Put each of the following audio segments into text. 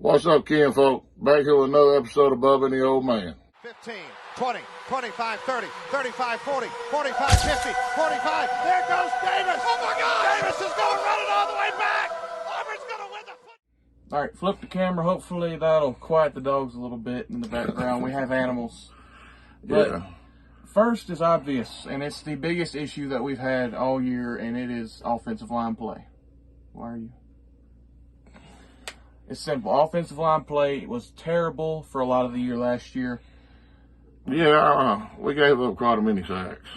What's up, kinfolk? Back here with another episode of Bubba and the Old Man. 15, 20, 25, 30, 35, 40, 45, 50, 45. There goes Davis. Oh, my God. Davis is going to run it all the way back. Auburn's going to win the foot. All right, flip the camera. Hopefully that'll quiet the dogs a little bit in the background. We have animals. But Yeah. first is obvious, and it's the biggest issue that we've had all year, and it is offensive line play. Why are you? It's simple. Offensive line play was terrible for a lot of the year last year. Yeah, we gave up quite a many sacks.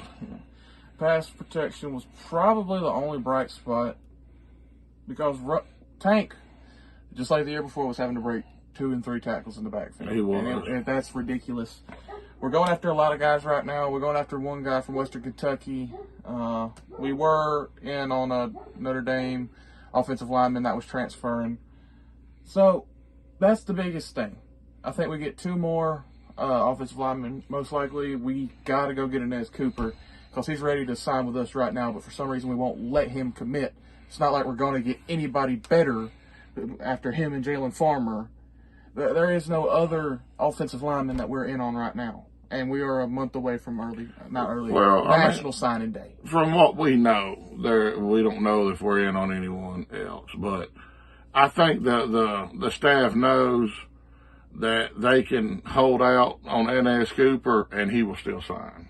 Pass protection was probably the only bright spot because Tank, just like the year before, was having to break 2 and 3 tackles in the backfield. He was. And that's ridiculous. We're going after a lot of guys right now. We're going after one guy from Western Kentucky. We were in on a Notre Dame offensive lineman that was transferring. So that's the biggest thing. I think we get 2 more offensive linemen. Most likely, we got to go get Inez Cooper because he's ready to sign with us right now. But for some reason, we won't let him commit. It's not like we're going to get anybody better after him and Jalen Farmer. There is no other offensive lineman that we're in on right now. And we are a month away from National Signing Day. From what we know, we don't know if we're in on anyone else. But I think the staff knows that they can hold out on Inez Cooper and he will still sign.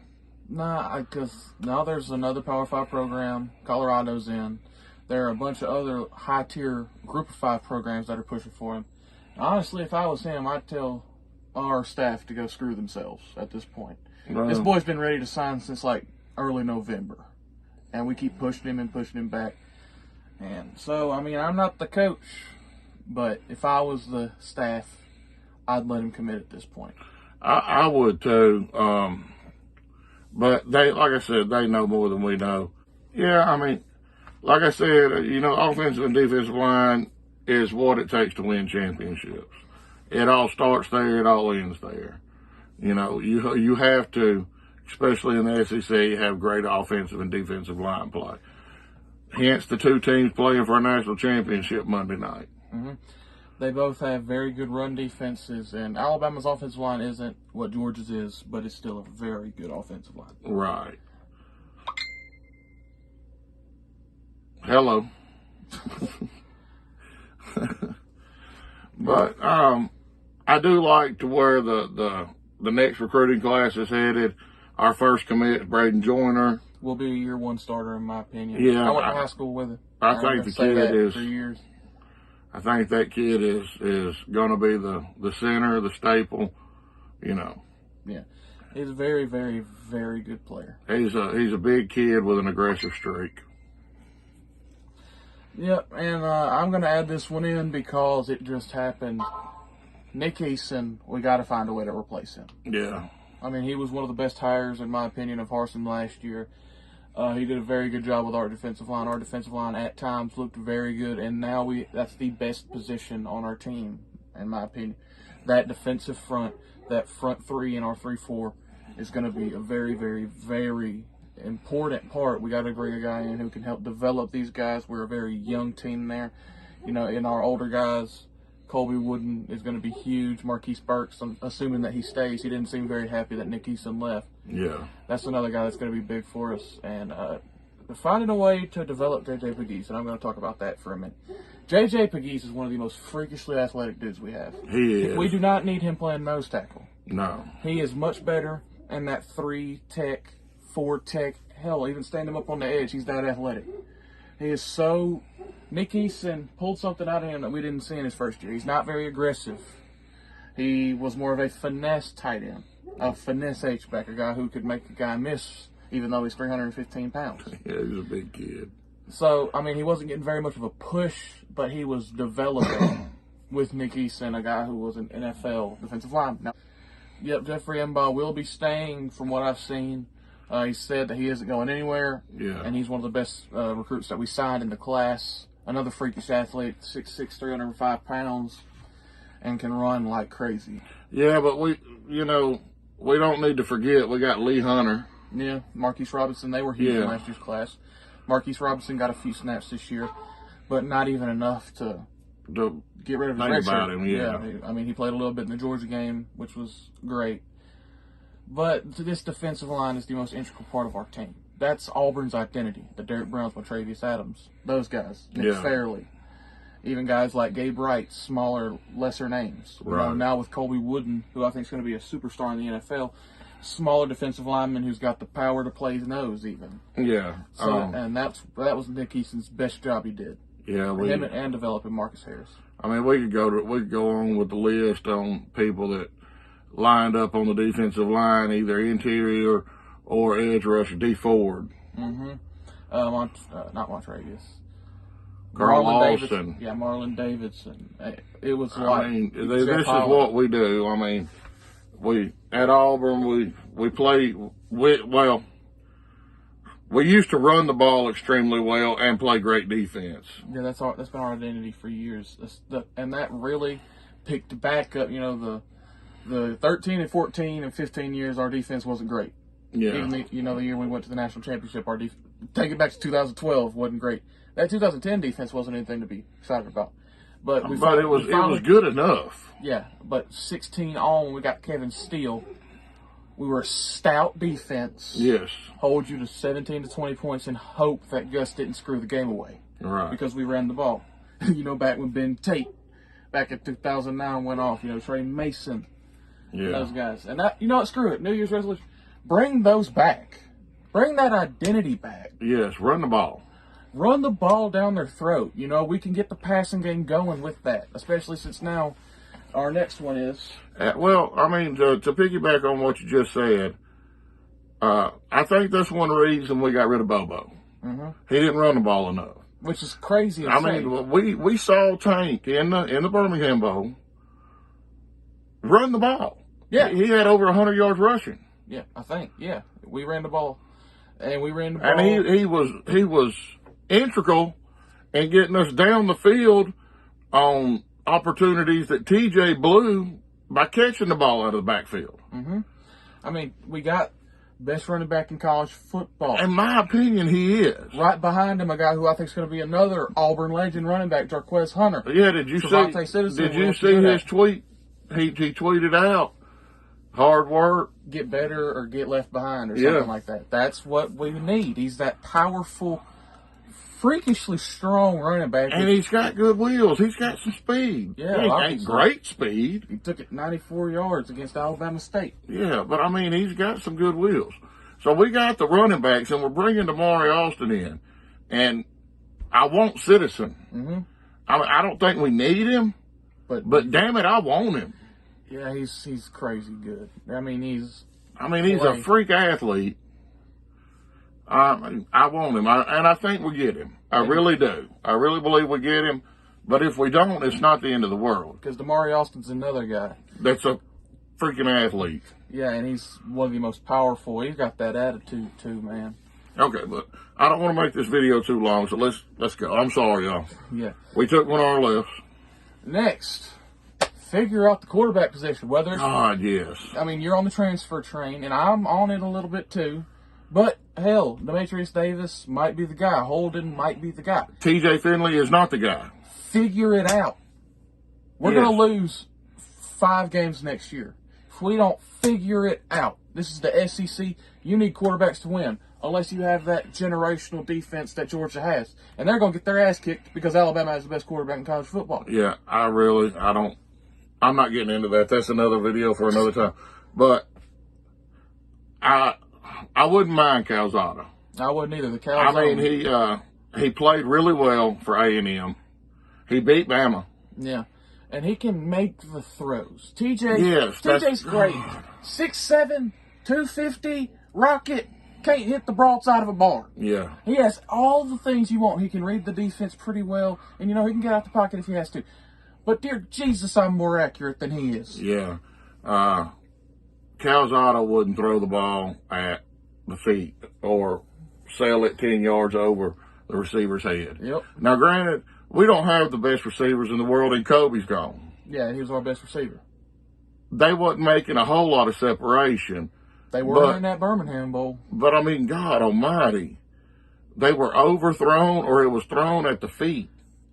Because now there's another Power 5 program. Colorado's in. There are a bunch of other high-tier Group of 5 programs that are pushing for him. Honestly, if I was him, I'd tell our staff to go screw themselves at this point. This boy's been ready to sign since like early November. And we keep pushing him back. And so, I mean, I'm not the coach, but if I was the staff, I'd let him commit at this point. I would too. But they, like I said, they know more than we know. Yeah, I mean, like I said, offensive and defensive line is what it takes to win championships. It all starts there, it all ends there. You have to, especially in the SEC, have great offensive and defensive line play. Hence the 2 teams playing for a national championship Monday night. Mm-hmm. They both have very good run defenses, and Alabama's offensive line isn't what Georgia's is, but it's still a very good offensive line. Right. Hello. But I do like to where the next recruiting class is headed. Our first commit, Braden Joyner, will be a year 1 starter in my opinion. Yeah, I went to high school with him. I think the kid is. For years. I think that kid is going to be the center, the staple. Yeah, he's a very, very, very good player. He's a big kid with an aggressive streak. Yep, and I'm going to add this one in because it just happened. Nick Eason, we got to find a way to replace him. Yeah. I mean, he was one of the best hires, in my opinion, of Harsin last year. He did a very good job with our defensive line. Our defensive line at times looked very good, and now that's the best position on our team, in my opinion. That defensive front, that front 3 in our 3-4 is going to be a very, very, very important part. We got to bring a guy in who can help develop these guys. We're a very young team there. In our older guys, Colby Wooden is going to be huge. Marquise Burks, I'm assuming that he stays. He didn't seem very happy that Nick Eason left. Yeah. That's another guy that's going to be big for us. And finding a way to develop J.J. Pegues, and I'm going to talk about that for a minute. J.J. Pegues is one of the most freakishly athletic dudes we have. He is. We do not need him playing nose tackle. No. He is much better in that 3-tech, 4-tech. Hell, even stand him up on the edge. He's that athletic. He is so... Nick Eason pulled something out of him that we didn't see in his first year. He's not very aggressive. He was more of a finesse tight end, a finesse H-back, a guy who could make a guy miss even though he's 315 pounds. Yeah, he's a big kid. So, I mean, he wasn't getting very much of a push, but he was developing with Nick Eason, a guy who was an NFL defensive lineman. Now, yep, Jeffrey Embaugh will be staying from what I've seen. He said that he isn't going anywhere, and he's one of the best recruits that we signed in the class. Another freakish athlete, 6'6", 305 pounds, and can run like crazy. Yeah, but we don't need to forget we got Lee Hunter. Yeah, Marquise Robinson, they were huge in last year's class. Marquise Robinson got a few snaps this year, but not even enough to get rid of his think red about shirt. him, yeah. I mean, he played a little bit in the Georgia game, which was great. But this defensive line is the most integral part of our team. That's Auburn's identity. The Derrick Browns, Travius Adams, those guys, Nick Fairley, even guys like Gabe Wright, smaller, lesser names. Right. You know, now with Colby Wooden, who I think is going to be a superstar in the NFL, smaller defensive lineman who's got the power to play his nose even. Yeah. So, and that was Nick Easton's best job he did. Yeah, him and developing Marcus Harris. I mean, we could go on with the list on people that lined up on the defensive line, either interior or edge rusher. D Ford. Mm-hmm. Not Montravius. Carl Marlon Austin. Davidson. Yeah, Marlon Davidson. It was I mean, this is what we do. I mean, we at Auburn we play we used to run the ball extremely well and play great defense. Yeah, that's been our identity for years. And that really picked back up. You know, the 13 and 14 and 15 years, our defense wasn't great. Yeah. Even the year we went to the national championship, our take it back to 2012 wasn't great. That 2010 defense wasn't anything to be excited about. But it was good enough. Yeah, but 16 on when we got Kevin Steele, we were a stout defense. Yes. Hold you to 17 to 20 points and hope that Gus didn't screw the game away. Right. Because we ran the ball. Back when Ben Tate, back in 2009, went off. Trey Mason. Yeah. Those guys. And that, screw it. New Year's resolution. Bring those back. Bring that identity back. Yes, run the ball. Run the ball down their throat. We can get the passing game going with that, especially since now our next one is. Well, I mean, to piggyback on what you just said, I think that's one reason we got rid of Bobo. Mm-hmm. He didn't run the ball enough. Which is crazy. I mean, we saw Tank in the Birmingham Bowl run the ball. Yeah. He had over 100 yards rushing. Yeah, I think. Yeah. We ran the ball. And he was integral in getting us down the field on opportunities that TJ blew by catching the ball out of the backfield. Mm-hmm. I mean, we got best running back in college football. In my opinion, he is. Right behind him, a guy who I think is going to be another Auburn legend running back, Jarquez Hunter. Yeah, did you see his tweet? He tweeted out, hard work. Get better or get left behind or something like that. That's what we need. He's that powerful, freakishly strong running back. And he's got good wheels. He's got some speed. Yeah, he ain't great speed. He took it 94 yards against Alabama State. Yeah, but I mean, he's got some good wheels. So we got the running backs, and we're bringing Damari Austin in. And I want Citizen. Mm-hmm. I don't think we need him, but damn it, I want him. Yeah, he's crazy good. I mean, he's a freak athlete. I want him, and I think we get him. I really do. I really believe we get him. But if we don't, it's not the end of the world. Because Damari Austin's another guy. That's a freaking athlete. Yeah, and he's one of the most powerful. He's got that attitude too, man. Okay, but I don't want to make this video too long, so let's go. I'm sorry, y'all. Yeah. We took one on our left. Next, figure out the quarterback position. Whether God, yes. I mean, you're on the transfer train, and I'm on it a little bit too. But, hell, Demetrius Davis might be the guy. Holden might be the guy. TJ Finley is not the guy. Figure it out. We're going to lose 5 games next year. If we don't figure it out, this is the SEC. You need quarterbacks to win, unless you have that generational defense that Georgia has. And they're going to get their ass kicked because Alabama has the best quarterback in college football. Yeah, I'm not getting into that. That's another video for another time. But I wouldn't mind Calzada. I wouldn't either. The Calzada. I mean, he played really well for A&M. He beat Bama. Yeah. And he can make the throws. TJ's great. 6'7", 250, rocket, can't hit the broadside of a barn. Yeah. He has all the things you want. He can read the defense pretty well, and, he can get out the pocket if he has to. But, dear Jesus, I'm more accurate than he is. Yeah. Calzada wouldn't throw the ball at the feet or sail it 10 yards over the receiver's head. Yep. Now, granted, we don't have the best receivers in the world, and Kobe's gone. Yeah, he was our best receiver. They wasn't making a whole lot of separation. They were in that Birmingham Bowl. But, I mean, God almighty, they were overthrown or it was thrown at the feet.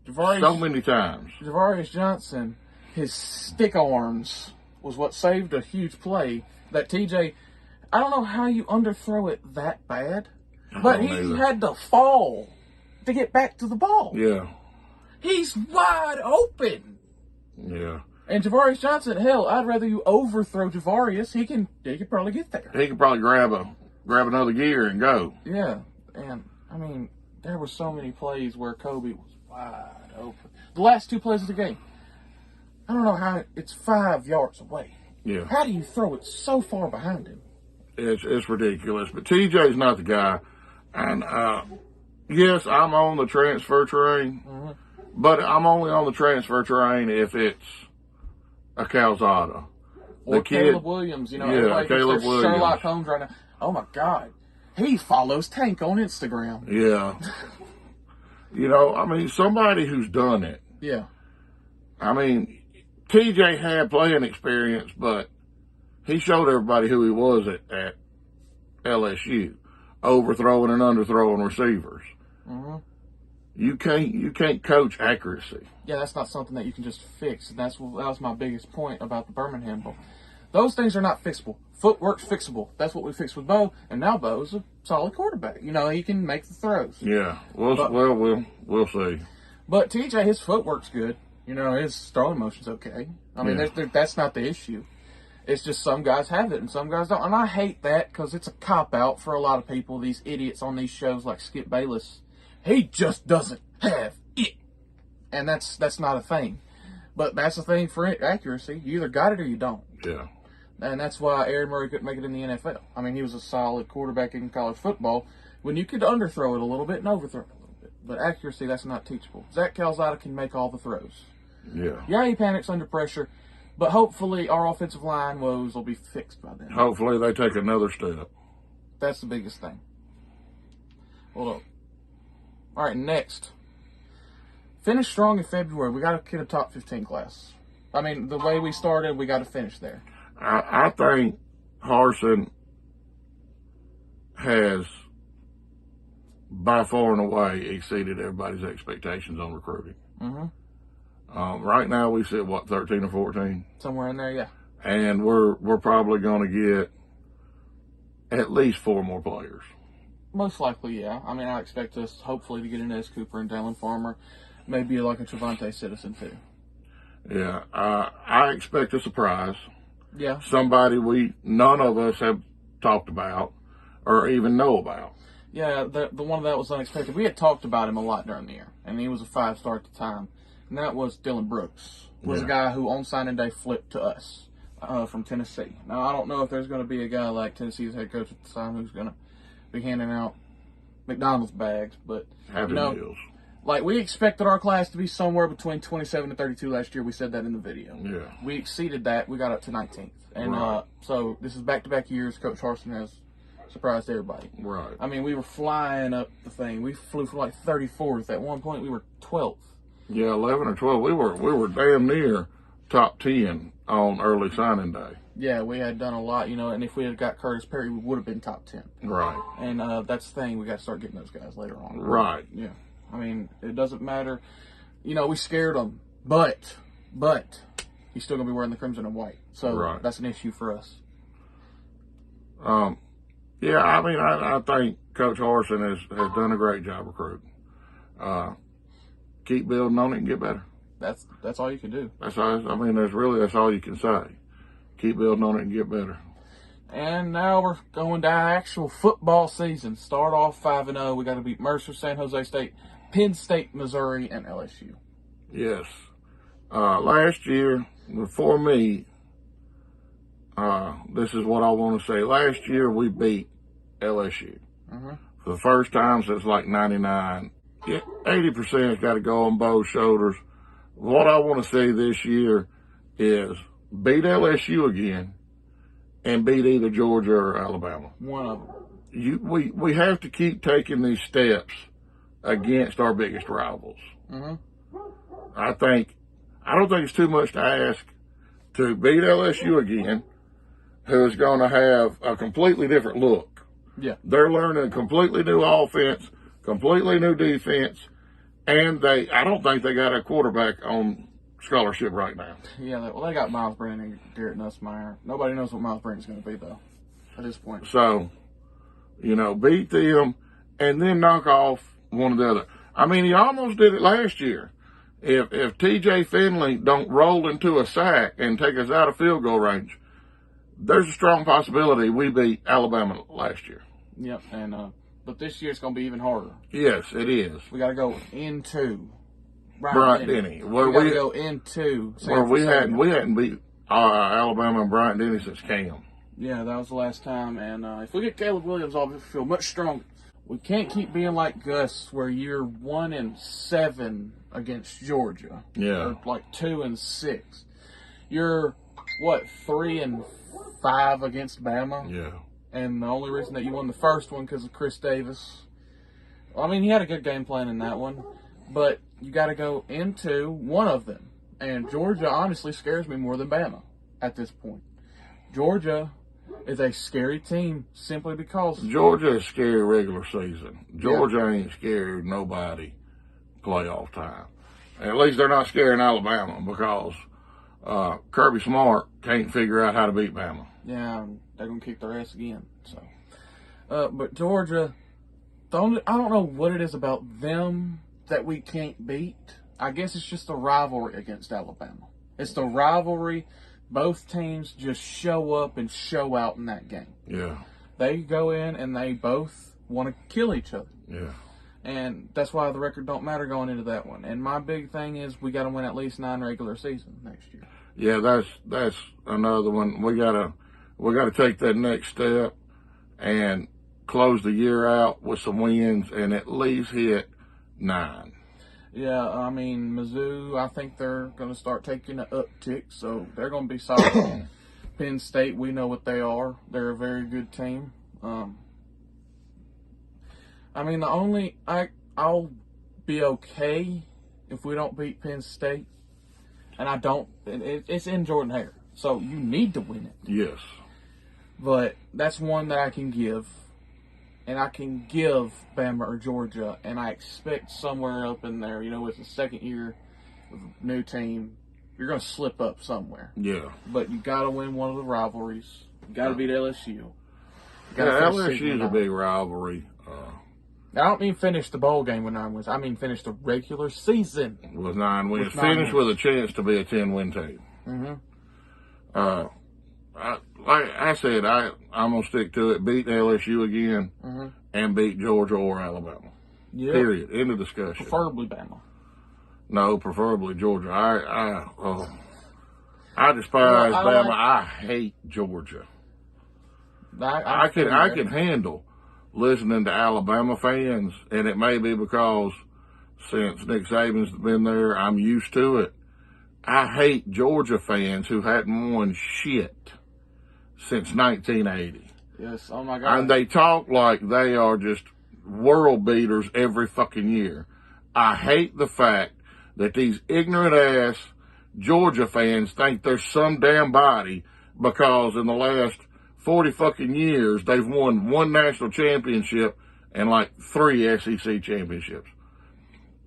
so many times. Javarius Johnson, his stick arms was what saved a huge play. That TJ, I don't know how you underthrow it that bad, but he had to fall to get back to the ball. Yeah. He's wide open. Yeah. And Javarius Johnson, hell, I'd rather you overthrow Javarius. He can probably get there. He could probably grab another gear and go. Yeah. And, I mean, there were so many plays where Kobe was wide open. The last 2 plays of the game, I don't know how it's 5 yards away. Yeah. How do you throw it so far behind him? It's ridiculous. But TJ's not the guy. And, yes, I'm on the transfer train. Mm-hmm. But I'm only on the transfer train if it's a Calzada. Or Caleb Williams. You know, yeah, Caleb Williams. Sherlock Holmes right now. Oh, my God. He follows Tank on Instagram. Yeah. You know, I mean, somebody who's done it. Yeah. I mean, TJ had playing experience, but he showed everybody who he was at LSU, overthrowing and underthrowing receivers. Mm-hmm. You can't coach accuracy. Yeah, that's not something that you can just fix. And that was my biggest point about the Birmingham Bowl. Those things are not fixable. Footwork's fixable. That's what we fixed with Bo, and now Bo's a solid quarterback. You know, he can make the throws. Yeah, we'll see. But TJ, his footwork's good. You know, his throwing motion's okay. I mean, that's not the issue. It's just some guys have it and some guys don't. And I hate that because it's a cop-out for a lot of people, these idiots on these shows like Skip Bayless. He just doesn't have it. And that's not a thing. But that's the thing for accuracy. You either got it or you don't. Yeah. And that's why Aaron Murray couldn't make it in the NFL. I mean, he was a solid quarterback in college football when you could underthrow it a little bit and overthrow it a little bit. But accuracy, that's not teachable. Zach Calzada can make all the throws. Yeah. Yeah, he panics under pressure, but hopefully our offensive line woes will be fixed by then. Hopefully they take another step. That's the biggest thing. Hold up. All right, next. Finish strong in February. We got to get a top 15 class. I mean, the way we started, we got to finish there. I think Harsin has, by far and away, exceeded everybody's expectations on recruiting. Mm-hmm. Right now, we sit, 13 or 14? Somewhere in there, yeah. And we're probably going to get at least 4 more players. Most likely, yeah. I mean, I expect us, hopefully, to get an S. Cooper and Dallin Farmer. Maybe like a Trevante Citizen, too. Yeah. I expect a surprise. Yeah. Somebody none of us have talked about or even know about. Yeah, the one that was unexpected. We had talked about him a lot during the year, and he was a 5-star at the time. And that was Dylan Brooks. Was a guy who on signing day flipped to us from Tennessee. Now, I don't know if there's going to be a guy like Tennessee's head coach at the time who's going to be handing out McDonald's bags, but Deals. Like, we expected our class to be somewhere between 27 and 32 last year. We said that in the video. Yeah. We exceeded that. We got up to 19th. And so this is back-to-back years. Coach Harsin has surprised everybody. Right. I mean, we were flying up the thing. We flew for like 34th. At one point, we were 12th. Yeah, 11 or 12. We were damn near top 10 on early signing day. Yeah, we had done a lot, you know, and if we had got Curtis Perry, we would have been top 10. Right. And that's the thing. We got to start getting those guys later on. Right. Yeah. I mean, it doesn't matter. You know, we scared them, but he's still going to be wearing the crimson and white. So that's an issue for us. Yeah, I mean, I think Coach Harsin has done a great job recruiting. Keep building on it and get better. That's all you can do. That's all you can say. Keep building on it and get better. And now we're going to actual football season. Start off 5-0. We got to beat Mercer, San Jose State, Penn State, Missouri, and LSU. Yes. Last year, for me, this is what I want to say. Last year, we beat LSU. Mm-hmm. For the first time since like 99. Yeah, 80% has got to go on Bo's shoulders. What I want to see this year is beat LSU again and beat either Georgia or Alabama. One of them. We have to keep taking these steps against our biggest rivals. Mm-hmm. I don't think it's too much to ask to beat LSU again, who is going to have a completely different look. Yeah. They're learning a completely new offense, completely new defense, And I don't think they got a quarterback on scholarship right now. Yeah, well, they got Miles Brennan and Garrett Nussmeier. Nobody knows what Miles Brennan's going to be, though, at this point. So, beat them and then knock off one of the other. I mean, he almost did it last year. If T.J. Finley don't roll into a sack and take us out of field goal range, there's a strong possibility we beat Alabama last year. Yep, and but this year it's going to be even harder. Yes, it is. We got to go into Bryant-Denny. We got to go into where we hadn't beat Alabama and Bryant-Denny since Cam. Yeah, that was the last time. And if we get Caleb Williams, I'll feel much stronger. We can't keep being like Gus, where you're 1-7 against Georgia. Yeah. Or like 2-6. You're 3-5 against Bama. Yeah. And the only reason that you won the first one because of Chris Davis. Well, I mean, he had a good game plan in that one, but you got to go into one of them. And Georgia honestly scares me more than Bama at this point. Georgia is a scary team simply because Georgia is scary regular season. Georgia ain't scared nobody playoff time. At least they're not scaring Alabama because Kirby Smart can't figure out how to beat Bama. Yeah, they're going to kick their ass again. So, but Georgia, I don't know what it is about them that we can't beat. I guess it's just the rivalry against Alabama. It's the rivalry. Both teams just show up and show out in that game. Yeah. They go in and they both want to kill each other. Yeah. And that's why the record don't matter going into that one. And my big thing is we got to win at least 9 regular seasons next year. Yeah, that's another one. We gotta take that next step and close the year out with some wins and at least hit 9. Yeah, I mean, Mizzou, I think they're going to start taking an uptick, so they're going to be solid. Penn State, we know what they are. They're a very good team. I mean, I'll be okay if we don't beat Penn State, and I don't. It's in Jordan Hare, so you need to win it. Yes. But that's one that I can give. And I can give Bama or Georgia, and I expect somewhere up in there, it's the second year of a new team, you're going to slip up somewhere. Yeah. But you got to win one of the rivalries. You got to beat LSU. LSU is a big rivalry. I don't mean finish the bowl game with 9 wins. I mean finish the regular season with 9 wins. Finish with a chance to be a 10-win team. Mm-hmm. Like I said, I'm going to stick to it. Beat LSU again and beat Georgia or Alabama. Yeah. Period. End of discussion. Preferably Bama. No, preferably Georgia. I despise Bama. I hate Georgia. I can handle listening to Alabama fans, and it may be because since Nick Saban's been there, I'm used to it. I hate Georgia fans who hadn't won shit since 1980. Yes, oh my God. And they talk like they are just world beaters every fucking year. I hate the fact that these ignorant ass Georgia fans think they're some damn body because in the last 40 fucking years they've won 1 national championship and like 3 SEC championships.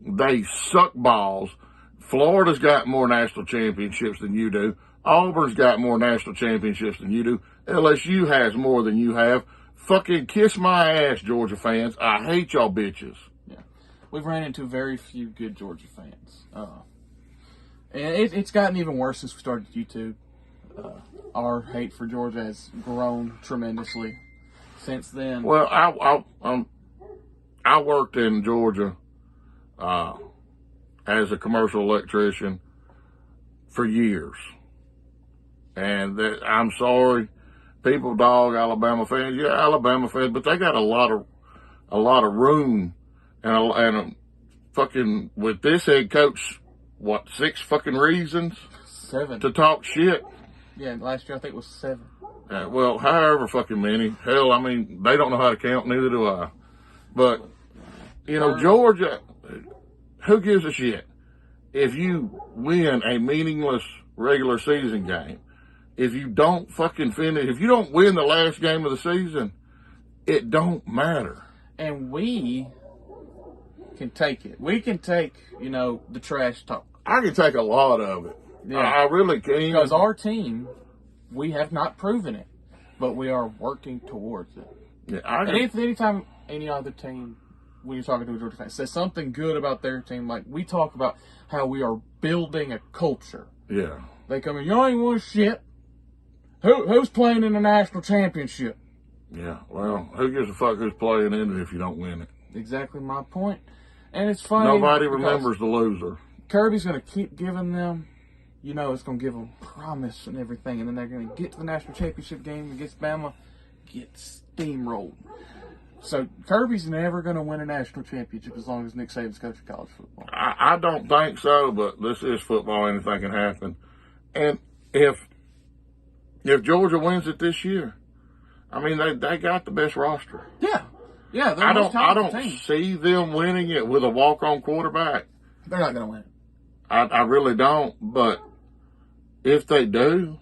They suck balls. Florida's got more national championships than you do. Auburn's got more national championships than you do. LSU has more than you have. Fucking kiss my ass, Georgia fans. I hate y'all bitches. Yeah. We've ran into very few good Georgia fans. And it's gotten even worse since we started YouTube. Our hate for Georgia has grown tremendously since then. Well, I worked in Georgia as a commercial electrician for years. And I'm sorry, people dog Alabama fans. Yeah, Alabama fans, but they got a lot of room and fucking with this head coach. What 6 fucking reasons? 7 to talk shit. Yeah, last year I think it was 7. Well, however fucking many. Hell, I mean they don't know how to count. Neither do I. But Georgia, who gives a shit if you win a meaningless regular season game? If you don't fucking finish, if you don't win the last game of the season, it don't matter. And we can take it. We can take, the trash talk. I can take a lot of it. Yeah. I really can. Because our team, we have not proven it, but we are working towards it. Yeah, and anytime any other team, when you're talking to a Georgia fan, says something good about their team, like we talk about how we are building a culture. Yeah. They come in, y'all ain't won shit. Who's playing in the national championship? Yeah, well, who gives a fuck who's playing in it if you don't win it? Exactly my point. And it's funny. Nobody remembers the loser. Kirby's going to keep giving them, it's going to give them promise and everything. And then they're going to get to the national championship game against Bama, get steamrolled. So Kirby's never going to win a national championship as long as Nick Saban's coaching college football. I don't think so, but this is football. Anything can happen. And if Georgia wins it this year, I mean, they got the best roster. Yeah. Yeah, I don't see them winning it with a walk-on quarterback. They're not going to win it. I really don't, but if they do,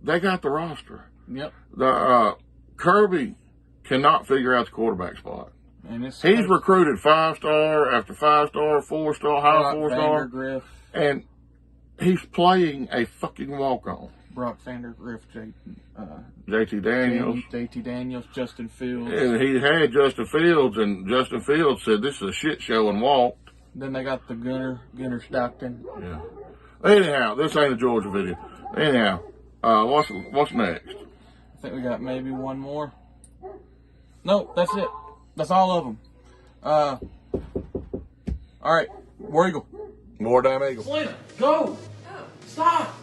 they got the roster. Yep. Kirby cannot figure out the quarterback spot. And he's recruited 5-star after 5-star, 4-star, high 4-star, and he's playing a fucking walk-on. Brock Vandergriff, JT Daniels, Justin Fields. And he had Justin Fields, and Justin Fields said this is a shit show and walked. Then they got the Gunnar Stockton. Yeah. Anyhow, this ain't a Georgia video. Anyhow, what's next? I think we got maybe one more. No, that's it. That's all of them. All right, War Eagle. More damn Eagle. Selena, go. Oh. Stop.